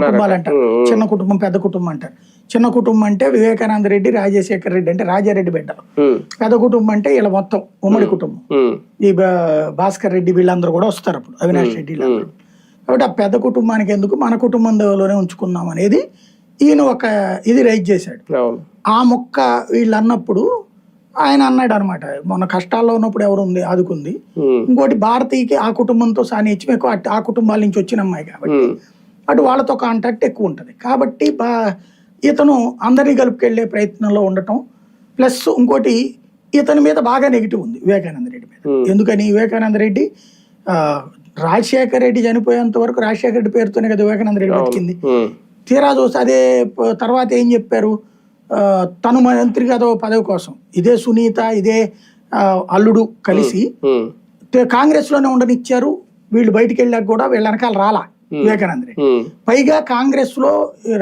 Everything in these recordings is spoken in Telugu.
కుటుంబాలు అంటారు. చిన్న కుటుంబం పెద్ద కుటుంబం అంటారు. చిన్న కుటుంబం అంటే వివేకానంద రెడ్డి, రాజశేఖర రెడ్డి అంటే రాజారెడ్డి బిడ్డలు. పెద్ద కుటుంబం అంటే ఇలా మొత్తం ఉమ్మడి కుటుంబం. ఈ భాస్కర్ రెడ్డి వీళ్ళందరూ కూడా వస్తారు అప్పుడు, అవినాష్ రెడ్డి వీళ్ళందరూ. కాబట్టి ఆ పెద్ద కుటుంబానికి ఎందుకు, మన కుటుంబంలోనే ఉంచుకుందాం అనేది ఈయన ఒక ఇది రైజ్ చేశాడు. ఆ మొక్క వీళ్ళు అన్నప్పుడు ఆయన అన్నాడు అనమాట, మొన్న కష్టాల్లో ఉన్నప్పుడు ఎవరు ఉంది ఆదుకుంది, ఇంకోటి భారతీయకి ఆ కుటుంబంతో సాన్నిహిత్యం ఎక్కువ, ఆ కుటుంబాల నుంచి వచ్చిన అమ్మాయి కాబట్టి అటు వాళ్ళతో కాంటాక్ట్ ఎక్కువ ఉంటుంది. కాబట్టి ఇతను అందరినీ కలుపుకెళ్లే ప్రయత్నంలో ఉండటం, ప్లస్ ఇంకోటి ఇతని మీద బాగా నెగిటివ్ ఉంది వివేకానంద రెడ్డి మీద. ఎందుకని, వివేకానంద రెడ్డి రాజశేఖర రెడ్డి చనిపోయేంత వరకు రాజశేఖర రెడ్డి పేరుతోనే కదా వివేకానంద రెడ్డి బతికింది. తీరా చూస్తే అదే తర్వాత ఏం చెప్పారు, తను మంత్రి పదవి కోసం ఇదే సునీత ఇదే అల్లుడు కలిసి కాంగ్రెస్ లోనే ఉండనిచ్చారు. వీళ్ళు బయటికి వెళ్ళాక కూడా వీళ్ళ వెనకాల రాలా వివేకానంద రెడ్డి. పైగా కాంగ్రెస్ లో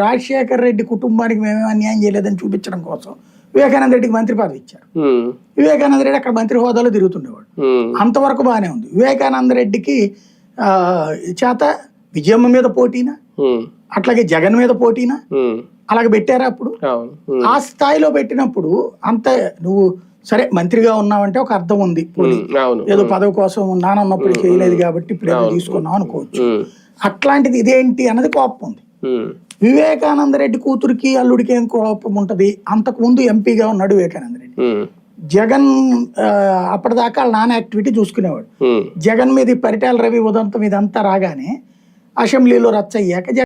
రాజశేఖర రెడ్డి కుటుంబానికి మేమేం అన్యాయం చేయలేదని చూపించడం కోసం వివేకానంద రెడ్డికి మంత్రి పదవి ఇచ్చారు. వివేకానంద రెడ్డి అక్కడ మంత్రి హోదాలో తిరుగుతుండేవాడు. అంతవరకు బాగానే ఉంది. వివేకానంద రెడ్డికి చేత విజయమ్మ మీద పోటీనా, అట్లాగే జగన్ మీద పోటీనా, అలాగే పెట్టారా అప్పుడు. ఆ స్థాయిలో పెట్టినప్పుడు అంత నువ్వు సరే మంత్రిగా ఉన్నావంటే ఒక అర్థం ఉంది, ఏదో పదవి కోసం నానన్నప్పుడు చేయలేదు కాబట్టి ఇప్పుడు ఏదో తీసుకున్నావు అనుకోవచ్చు. అట్లాంటిది ఇదేంటి అన్నది కోపం ఉంది. వివేకానంద రెడ్డి కూతురికి అల్లుడికి ఏం కోపం ఉంటది, అంతకు ముందు ఎంపీగా ఉన్నాడు వివేకానంద రెడ్డి. జగన్ అప్పటిదాకా వాళ్ళ నాన్న యాక్టివిటీ చూసుకునేవాడు. జగన్ మీద పరిటాల రవి ఉదంతం ఇదంతా రాగానే అసెంబ్లీలో రచ్చ అయ్యాక